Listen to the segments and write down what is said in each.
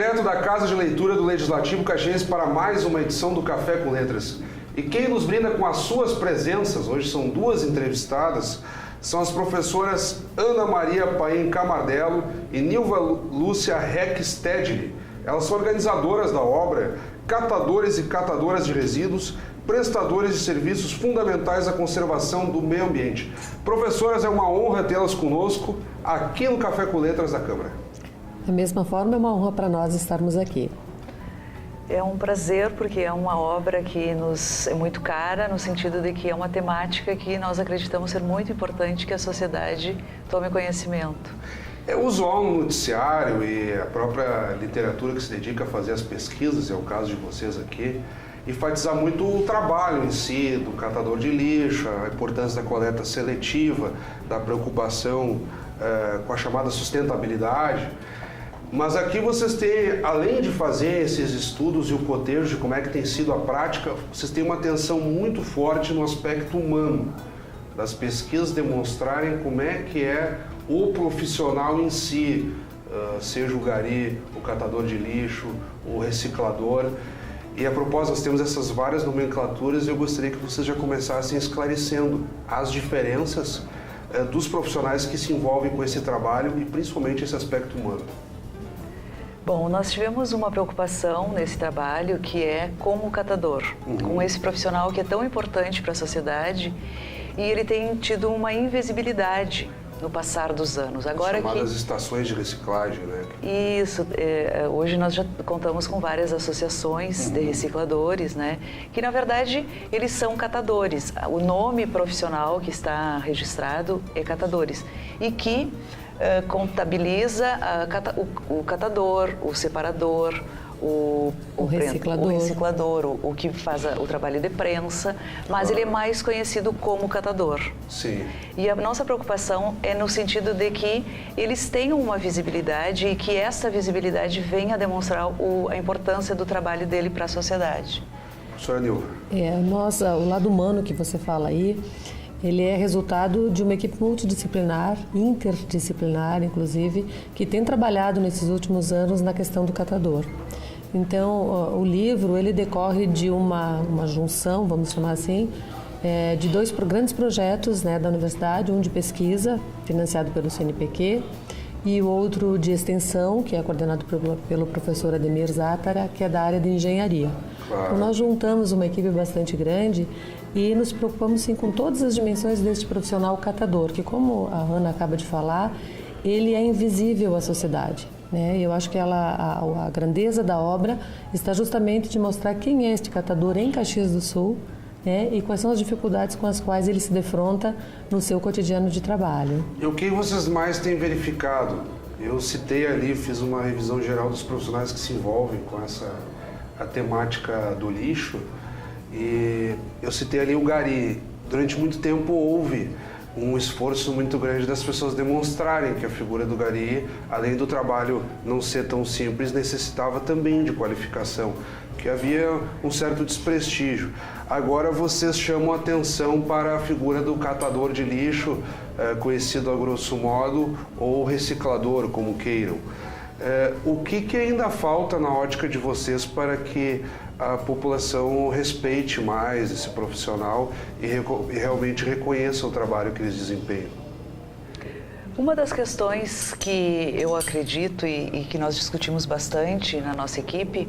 direto da Casa de Leitura do Legislativo Caxiense para mais uma edição do Café com Letras. E quem nos brinda com as suas presenças, hoje são duas entrevistadas, são as professoras Ana Maria Paim Camardello e Nilva Lúcia Reck Stedley. Elas são organizadoras da obra, catadores e catadoras de resíduos, prestadores de serviços fundamentais à conservação do meio ambiente. Professoras, é uma honra tê-las conosco aqui no Café com Letras da Câmara. Da mesma forma, é uma honra para nós estarmos aqui. É um prazer, porque é uma obra que nos é muito cara, no sentido de que é uma temática que nós acreditamos ser muito importante que a sociedade tome conhecimento. É usual no noticiário e a própria literatura que se dedica a fazer as pesquisas, é o caso de vocês aqui, enfatizar muito o trabalho em si, do catador de lixo, a importância da coleta seletiva, da preocupação com a chamada sustentabilidade. Mas aqui vocês têm, além de fazer esses estudos e o cotejo de como é que tem sido a prática, vocês têm uma atenção muito forte no aspecto humano, das pesquisas demonstrarem como é que é o profissional em si, seja o gari, o catador de lixo, o reciclador. E a propósito, nós temos essas várias nomenclaturas e eu gostaria que vocês já começassem esclarecendo as diferenças dos profissionais que se envolvem com esse trabalho e principalmente esse aspecto humano. Bom, nós tivemos uma preocupação nesse trabalho que é com o catador, com esse profissional que é tão importante para a sociedade e ele tem tido uma invisibilidade no passar dos anos. Agora chamadas estações de reciclagem, né? Isso. Hoje nós já contamos com várias associações de recicladores, né? Que na verdade eles são catadores. O nome profissional que está registrado é catadores e que contabiliza o catador, o separador, o reciclador, o que faz o trabalho de prensa, mas ele é mais conhecido como catador. Sim. E a nossa preocupação é no sentido de que eles tenham uma visibilidade e que essa visibilidade venha a demonstrar a importância do trabalho dele para a sociedade. Professora Nilva. O lado humano que você fala aí, ele é resultado de uma equipe multidisciplinar, interdisciplinar, inclusive, que tem trabalhado nesses últimos anos na questão do catador. Então, o livro, ele decorre de uma junção, vamos chamar assim, de dois grandes projetos, né, da universidade, um de pesquisa, financiado pelo CNPq, e o outro de extensão, que é coordenado pelo professor Ademir Zátara, que é da área de engenharia. Claro. Então, nós juntamos uma equipe bastante grande e nos preocupamos, sim, com todas as dimensões deste profissional catador, que, como a Ana acaba de falar, ele é invisível à sociedade. Eu acho que a grandeza da obra está justamente de mostrar quem é este catador em Caxias do Sul, e quais são as dificuldades com as quais ele se defronta no seu cotidiano de trabalho. E o que vocês mais têm verificado? Eu citei ali, fiz uma revisão geral dos profissionais que se envolvem com a temática do lixo e eu citei ali o gari. Durante muito tempo houve um esforço muito grande das pessoas demonstrarem que a figura do gari, além do trabalho não ser tão simples, necessitava também de qualificação, que havia um certo desprestígio. Agora vocês chamam a atenção para a figura do catador de lixo, conhecido a grosso modo, ou reciclador, como queiram. O que ainda falta na ótica de vocês para que a população respeite mais esse profissional e realmente reconheça o trabalho que eles desempenham? Uma das questões que eu acredito e que nós discutimos bastante na nossa equipe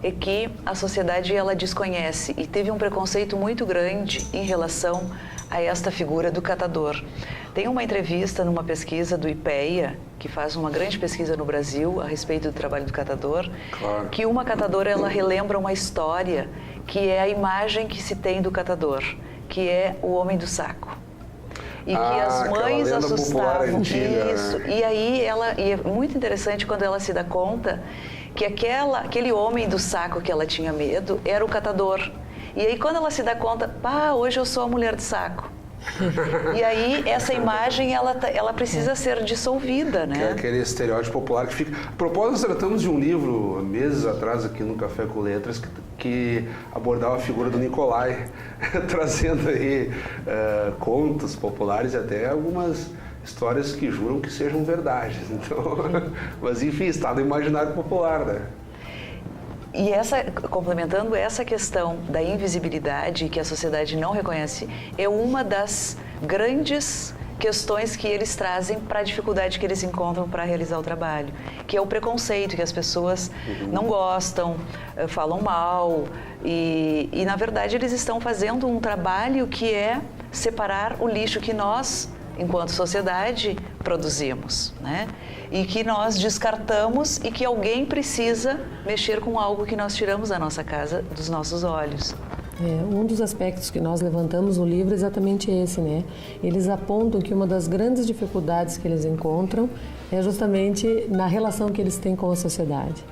é que a sociedade ela desconhece e teve um preconceito muito grande em relação a esta figura do catador. Tem uma entrevista numa pesquisa do IPEA, que faz uma grande pesquisa no Brasil a respeito do trabalho do catador, claro, que uma catadora ela relembra uma história que é a imagem que se tem do catador, que é o homem do saco. E que as mães assustavam isso. E aí e é muito interessante quando ela se dá conta que aquele homem do saco que ela tinha medo era o catador. E aí quando ela se dá conta, hoje eu sou a mulher de saco. E aí essa imagem ela precisa ser dissolvida, né? Que é aquele estereótipo popular que fica. A propósito, nós tratamos de um livro meses atrás aqui no Café com Letras que abordava a figura do Nicolai, trazendo aí contos populares e até algumas histórias que juram que sejam verdades. Então, mas enfim, está no imaginário popular, né? E complementando essa questão da invisibilidade que a sociedade não reconhece, é uma das grandes questões que eles trazem para a dificuldade que eles encontram para realizar o trabalho, que é o preconceito, que as pessoas não gostam, falam mal, e na verdade eles estão fazendo um trabalho que é separar o lixo que nós, enquanto sociedade, produzimos, né? E que nós descartamos e que alguém precisa mexer com algo que nós tiramos da nossa casa, dos nossos olhos. Um dos aspectos que nós levantamos no livro é exatamente esse, né? Eles apontam que uma das grandes dificuldades que eles encontram é justamente na relação que eles têm com a sociedade.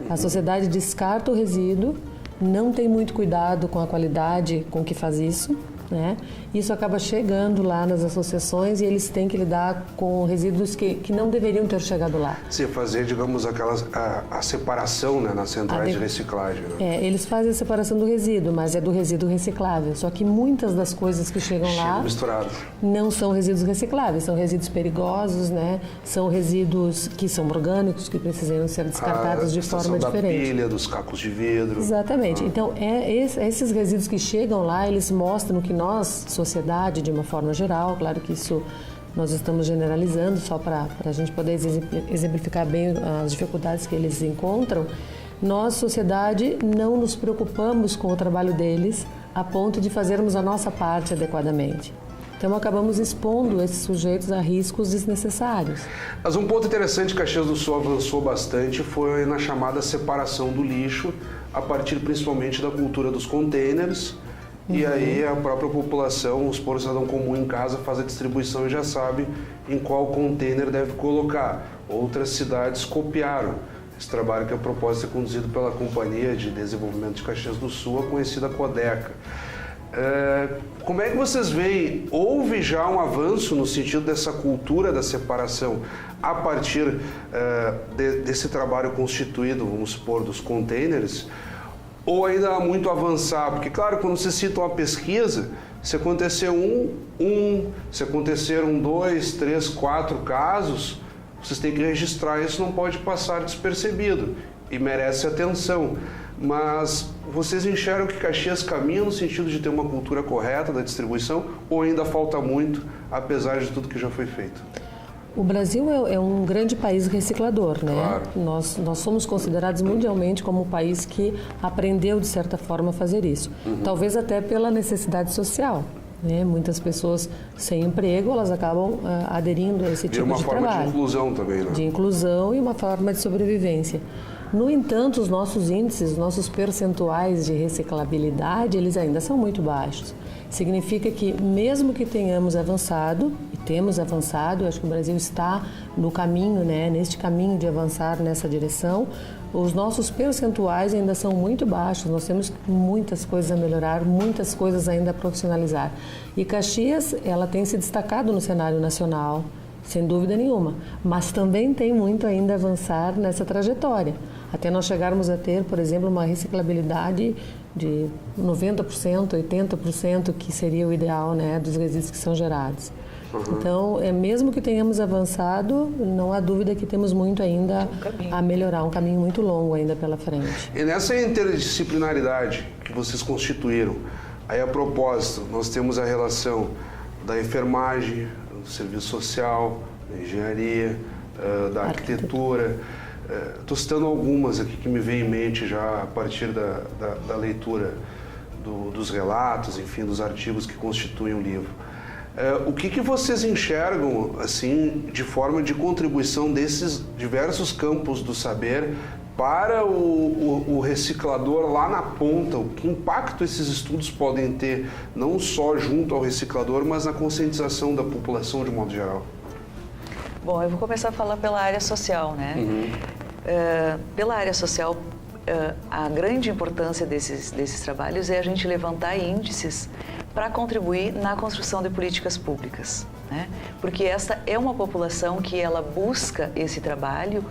A sociedade descarta o resíduo, não tem muito cuidado com a qualidade com que faz isso, né? Isso acaba chegando lá nas associações e eles têm que lidar com resíduos que não deveriam ter chegado lá. Sim, fazer, digamos, a separação, né, nas centrais de reciclagem. Né? Eles fazem a separação do resíduo, mas é do resíduo reciclável. Só que muitas das coisas que chegam lá misturadas. Não são resíduos recicláveis, são resíduos perigosos, né? São resíduos que são orgânicos, que precisam ser descartados de forma diferente. Da pilha, dos cacos de vidro. Exatamente. Então, esses resíduos que chegam lá, eles mostram que nós, sociedade, de uma forma geral, claro que isso nós estamos generalizando só para a gente poder exemplificar bem as dificuldades que eles encontram, nós, sociedade, não nos preocupamos com o trabalho deles a ponto de fazermos a nossa parte adequadamente. Então, acabamos expondo esses sujeitos a riscos desnecessários. Mas um ponto interessante que Caxias do Sul avançou bastante foi na chamada separação do lixo, a partir principalmente da cultura dos containers. E aí a própria população, os por cidadão comum em casa, faz a distribuição e já sabe em qual container deve colocar. Outras cidades copiaram esse trabalho, que a propósito é conduzido pela Companhia de Desenvolvimento de Caxias do Sul, a conhecida Codeca. Como é que vocês veem? Houve já um avanço no sentido dessa cultura da separação a partir desse trabalho constituído, vamos supor, dos containers? Ou ainda há muito a avançar? Porque, claro, quando você cita uma pesquisa, se acontecer se aconteceram 2, 3, 4 casos, vocês têm que registrar, isso não pode passar despercebido e merece atenção. Mas vocês enxergam que Caxias caminha no sentido de ter uma cultura correta da distribuição ou ainda falta muito, apesar de tudo que já foi feito? O Brasil é um grande país reciclador, né? Claro. Nós somos considerados mundialmente como um país que aprendeu, de certa forma, a fazer isso. Talvez até pela necessidade social, né? Muitas pessoas sem emprego, elas acabam aderindo a esse tipo de trabalho. E uma forma de inclusão também, né? De inclusão e uma forma de sobrevivência. No entanto, os nossos índices, os nossos percentuais de reciclabilidade, eles ainda são muito baixos. Significa que, mesmo que tenhamos avançado, e temos avançado, eu acho que o Brasil está no caminho, né, neste caminho de avançar nessa direção, os nossos percentuais ainda são muito baixos, nós temos muitas coisas a melhorar, muitas coisas ainda a profissionalizar. E Caxias, ela tem se destacado no cenário nacional, sem dúvida nenhuma, mas também tem muito ainda a avançar nessa trajetória, até nós chegarmos a ter, por exemplo, uma reciclabilidade de 90%, 80%, que seria o ideal, né, dos resíduos que são gerados. Então, mesmo que tenhamos avançado, não há dúvida que temos muito ainda a melhorar, um caminho muito longo ainda pela frente. E nessa interdisciplinaridade que vocês constituíram, aí a propósito, nós temos a relação da enfermagem, do serviço social, da engenharia, da arquitetura. Estou citando algumas aqui que me vêm em mente já a partir da leitura dos relatos, enfim, dos artigos que constituem o livro. O que vocês enxergam, assim, de forma de contribuição desses diversos campos do saber para o reciclador lá na ponta? O que impacto esses estudos podem ter, não só junto ao reciclador, mas na conscientização da população de modo geral? Bom, eu vou começar a falar pela área social, né? Pela área social, a grande importância desses trabalhos é a gente levantar índices para contribuir na construção de políticas públicas, né? Porque essa é uma população que ela busca esse trabalho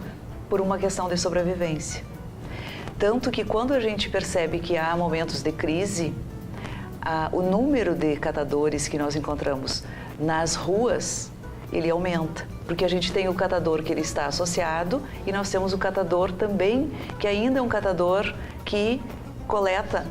por uma questão de sobrevivência. Tanto que quando a gente percebe que há momentos de crise, o número de catadores que nós encontramos nas ruas ele aumenta. Porque a gente tem o catador que ele está associado e nós temos o catador também, que ainda é um catador que coleta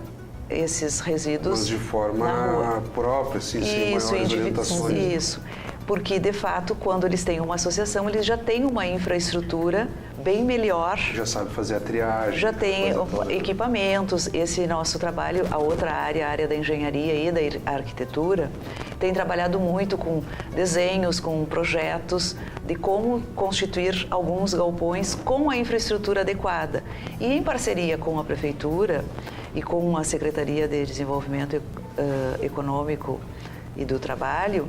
esses resíduos. Mas de forma própria, sem maiores orientações. Isso, porque de fato, quando eles têm uma associação, eles já têm uma infraestrutura bem melhor. Já sabe fazer a triagem. Já tem equipamentos. Esse nosso trabalho, a outra área, a área da engenharia e da arquitetura, tem trabalhado muito com desenhos, com projetos de como constituir alguns galpões com a infraestrutura adequada. E em parceria com a Prefeitura e com a Secretaria de Desenvolvimento Econômico e do Trabalho,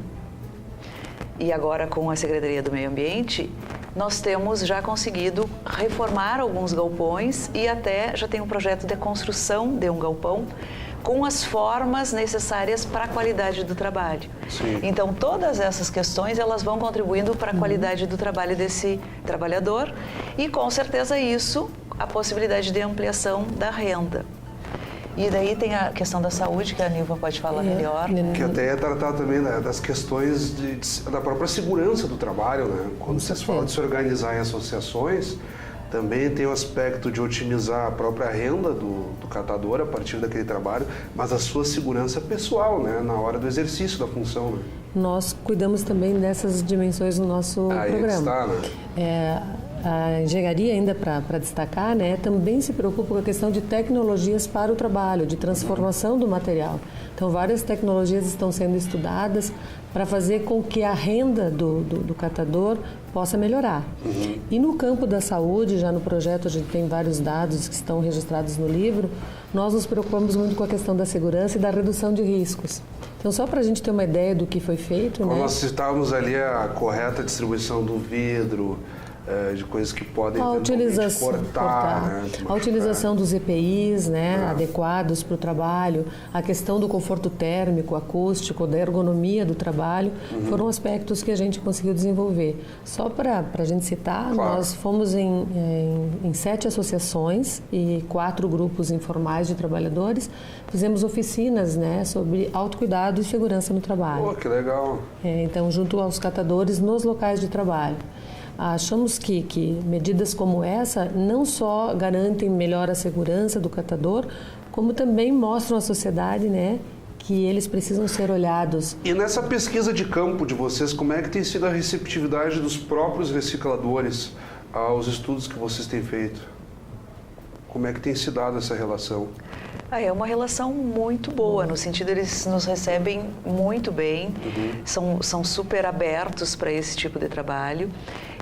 e agora com a Secretaria do Meio Ambiente, nós temos já conseguido reformar alguns galpões e até já tem um projeto de construção de um galpão com as formas necessárias para a qualidade do trabalho. Sim. Então, todas essas questões, elas vão contribuindo para a qualidade do trabalho desse trabalhador e, com certeza, isso, a possibilidade de ampliação da renda. E daí tem a questão da saúde, que a Nilva pode falar melhor. Que até é tratar também das questões da própria segurança do trabalho, né? Quando vocês falam de se organizar em associações, também tem o aspecto de otimizar a própria renda do catador a partir daquele trabalho, mas a sua segurança pessoal, né? Na hora do exercício da função, né? Nós cuidamos também dessas dimensões no nosso programa. Está, né? A engenharia, ainda para destacar, né, também se preocupa com a questão de tecnologias para o trabalho, de transformação do material. Então, várias tecnologias estão sendo estudadas para fazer com que a renda do catador possa melhorar. E no campo da saúde, já no projeto, a gente tem vários dados que estão registrados no livro, nós nos preocupamos muito com a questão da segurança e da redução de riscos. Então, só para a gente ter uma ideia do que foi feito... Quando né, nós citávamos ali a correta distribuição do vidro, de coisas que podem cortar. Né, a utilização dos EPIs, né, adequados para o trabalho, a questão do conforto térmico, acústico, da ergonomia do trabalho, foram aspectos que a gente conseguiu desenvolver. Só para a gente citar, nós fomos em 7 associações e 4 grupos informais de trabalhadores, fizemos oficinas, né, sobre autocuidado e segurança no trabalho. Pô, que legal! Então, junto aos catadores nos locais de trabalho. Achamos que medidas como essa não só garantem melhor a segurança do catador, como também mostram à sociedade, né, que eles precisam ser olhados. E nessa pesquisa de campo de vocês, como é que tem sido a receptividade dos próprios recicladores aos estudos que vocês têm feito? Como é que tem se dado essa relação? É uma relação muito boa, no sentido eles nos recebem muito bem, são super abertos para esse tipo de trabalho.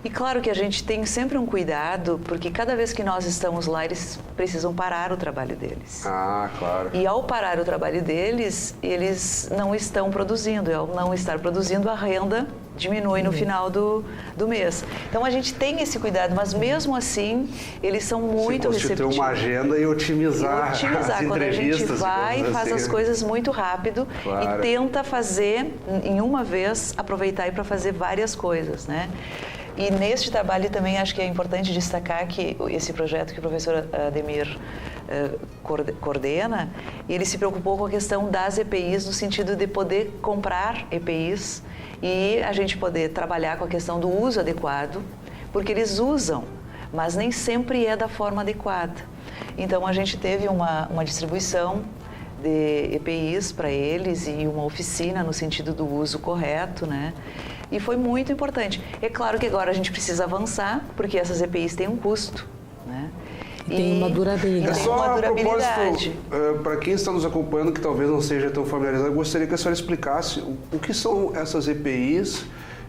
E claro que a gente tem sempre um cuidado, porque cada vez que nós estamos lá, eles precisam parar o trabalho deles. Ah, claro. E ao parar o trabalho deles, eles não estão produzindo. E ao não estar produzindo, a renda diminui no final do mês. Então a gente tem esse cuidado, mas mesmo assim, eles são muito receptivos. Ter uma agenda e otimizar as quando a gente vai, faz as coisas muito rápido e tenta fazer, em uma vez, aproveitar para fazer várias coisas, né? E neste trabalho também acho que é importante destacar que esse projeto que o professor Ademir coordena, ele se preocupou com a questão das EPIs, no sentido de poder comprar EPIs e a gente poder trabalhar com a questão do uso adequado, porque eles usam, mas nem sempre é da forma adequada. Então a gente teve uma distribuição de EPIs para eles e uma oficina no sentido do uso correto, né? E foi muito importante. É claro que agora a gente precisa avançar, porque essas EPIs têm um custo, né? Tem uma durabilidade. É só a propósito, para quem está nos acompanhando, que talvez não seja tão familiarizado, eu gostaria que a senhora explicasse o que são essas EPIs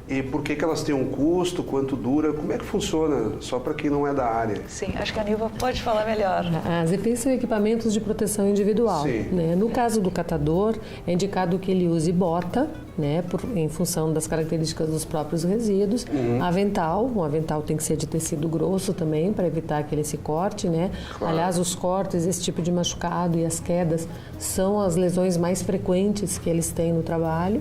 e por que elas têm um custo, quanto dura, como é que funciona, só para quem não é da área. Sim, acho que a Nilva pode falar melhor. As EPIs são equipamentos de proteção individual. Né? No caso do catador, é indicado que ele use bota, né, em função das características dos próprios resíduos, avental, um avental tem que ser de tecido grosso também, para evitar que ele se corte, né? Claro. Aliás, os cortes, esse tipo de machucado e as quedas são as lesões mais frequentes que eles têm no trabalho.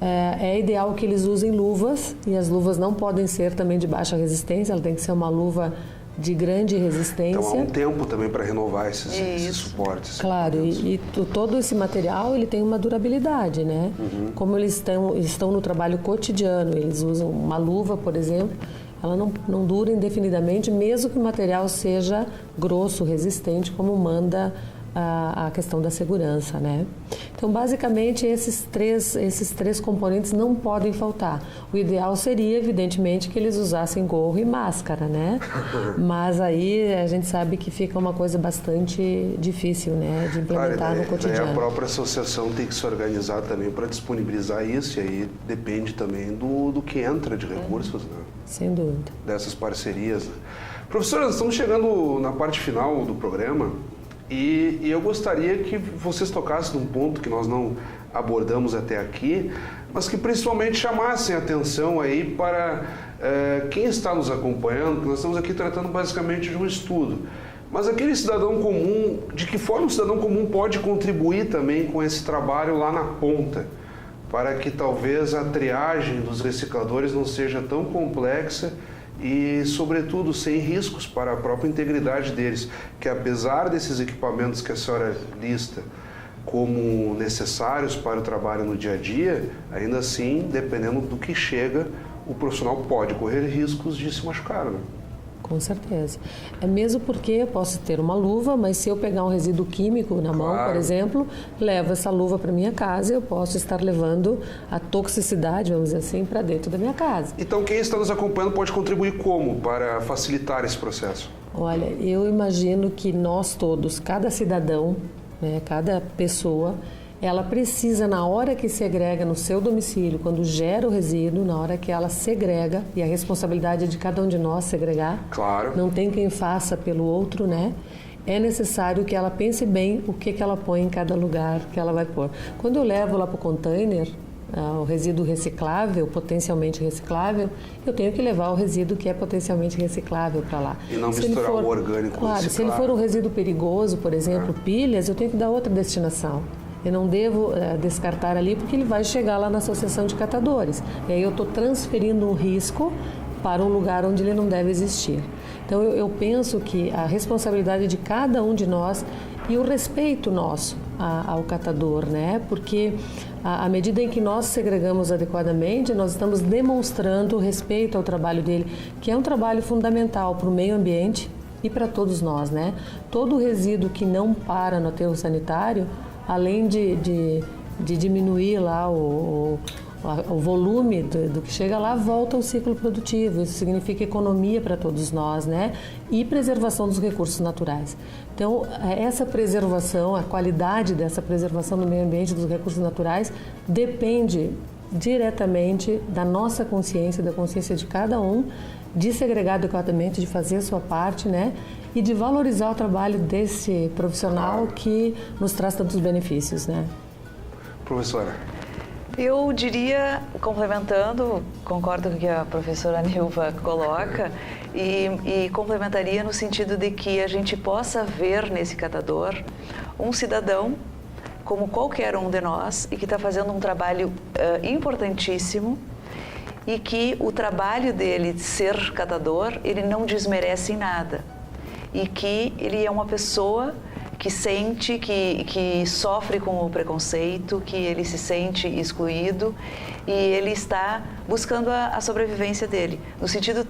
É ideal que eles usem luvas, e as luvas não podem ser também de baixa resistência, ela tem que ser uma luva de grande resistência. Então há um tempo também para renovar esses suportes. Claro, todo esse material ele tem uma durabilidade, né? Como eles estão no trabalho cotidiano, eles usam uma luva, por exemplo, ela não dura indefinidamente, mesmo que o material seja grosso, resistente, como manda a questão da segurança, né? Então, basicamente, esses três componentes não podem faltar. O ideal seria, evidentemente, que eles usassem gorro e máscara, né? Mas aí a gente sabe que fica uma coisa bastante difícil, né, de implementar no cotidiano. A própria associação tem que se organizar também para disponibilizar isso, e aí depende também do que entra de recursos, né? Sem dúvida. Dessas parcerias. Professora, nós estamos chegando na parte final do programa. E eu gostaria que vocês tocassem num ponto que nós não abordamos até aqui, mas que principalmente chamassem atenção aí para quem está nos acompanhando, porque nós estamos aqui tratando basicamente de um estudo. Mas aquele cidadão comum, de que forma o cidadão comum pode contribuir também com esse trabalho lá na ponta, para que talvez a triagem dos recicladores não seja tão complexa e, sobretudo, sem riscos para a própria integridade deles, que apesar desses equipamentos que a senhora lista como necessários para o trabalho no dia a dia, ainda assim, dependendo do que chega, o profissional pode correr riscos de se machucar, né? Com certeza. É mesmo porque eu posso ter uma luva, mas se eu pegar um resíduo químico na mão, por exemplo, levo essa luva para minha casa, eu posso estar levando a toxicidade, vamos dizer assim, para dentro da minha casa. Então, quem está nos acompanhando pode contribuir como para facilitar esse processo? Olha, eu imagino que nós todos, cada cidadão, né, cada pessoa, ela precisa, na hora que segrega no seu domicílio, quando gera o resíduo, na hora que ela segrega, e a responsabilidade é de cada um de nós segregar, claro, não tem quem faça pelo outro, né? É necessário que ela pense bem o que ela põe em cada lugar que ela vai pôr. Quando eu levo lá para o container, o resíduo reciclável, potencialmente reciclável, eu tenho que levar o resíduo que é potencialmente reciclável para lá. E não misturar o orgânico com o reciclável. Se ele for um resíduo perigoso, por exemplo, pilhas, eu tenho que dar outra destinação. Eu não devo descartar ali porque ele vai chegar lá na associação de catadores. E aí eu estou transferindo um risco para um lugar onde ele não deve existir. Então eu penso que a responsabilidade de cada um de nós e o respeito nosso ao catador, né? Porque à medida em que nós segregamos adequadamente, nós estamos demonstrando respeito ao trabalho dele, que é um trabalho fundamental para o meio ambiente e para todos nós, né? Todo resíduo que não para no aterro sanitário, além de diminuir lá o volume do que chega lá, volta ao ciclo produtivo. Isso significa economia para todos nós, né? E preservação dos recursos naturais. Então, essa preservação, a qualidade dessa preservação do meio ambiente, dos recursos naturais, depende diretamente da nossa consciência, da consciência de cada um, de segregar adequadamente, de fazer a sua parte, né? E de valorizar o trabalho desse profissional que nos traz tantos benefícios, né? Professora. Eu diria, complementando, concordo com o que a professora Nilva coloca, e complementaria no sentido de que a gente possa ver nesse catador um cidadão como qualquer um de nós e que está fazendo um trabalho importantíssimo, e que o trabalho dele de ser catador, ele não desmerece em nada, e que ele é uma pessoa que sente, que sofre com o preconceito, que ele se sente excluído, e ele está buscando a sobrevivência dele, no sentido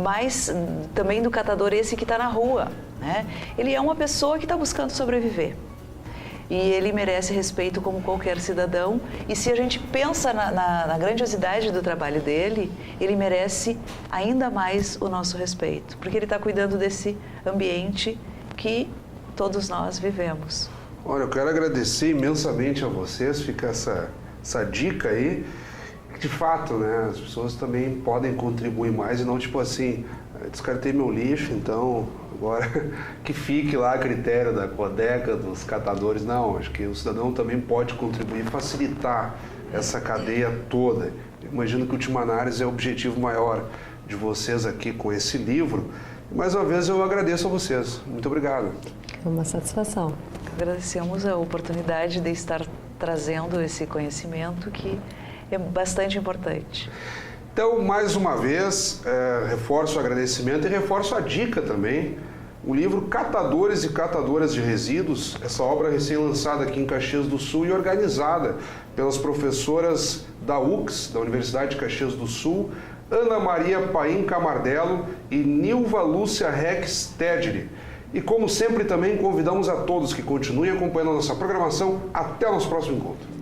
mais também do catador esse que está na rua, né? Ele é uma pessoa que está buscando sobreviver. E ele merece respeito como qualquer cidadão. E se a gente pensa na grandiosidade do trabalho dele, ele merece ainda mais o nosso respeito, porque ele está cuidando desse ambiente que todos nós vivemos. Olha, eu quero agradecer imensamente a vocês, fica essa dica aí. De fato, né, as pessoas também podem contribuir mais e não tipo assim, descartei meu lixo, então agora que fique lá a critério da Codeca, dos catadores. Não, acho que o cidadão também pode contribuir e facilitar essa cadeia toda. Eu imagino que, última análise, é o objetivo maior de vocês aqui com esse livro. Mais uma vez, eu agradeço a vocês. Muito obrigado. É uma satisfação. Agradecemos a oportunidade de estar trazendo esse conhecimento que é bastante importante. Então, mais uma vez, reforço o agradecimento e reforço a dica também. O livro Catadores e Catadoras de Resíduos, essa obra recém-lançada aqui em Caxias do Sul e organizada pelas professoras da UCS, da Universidade de Caxias do Sul, Ana Maria Paim Camardello e Nilva Lúcia Rex Tedgeri. E como sempre também convidamos a todos que continuem acompanhando a nossa programação. Até o nosso próximo encontro.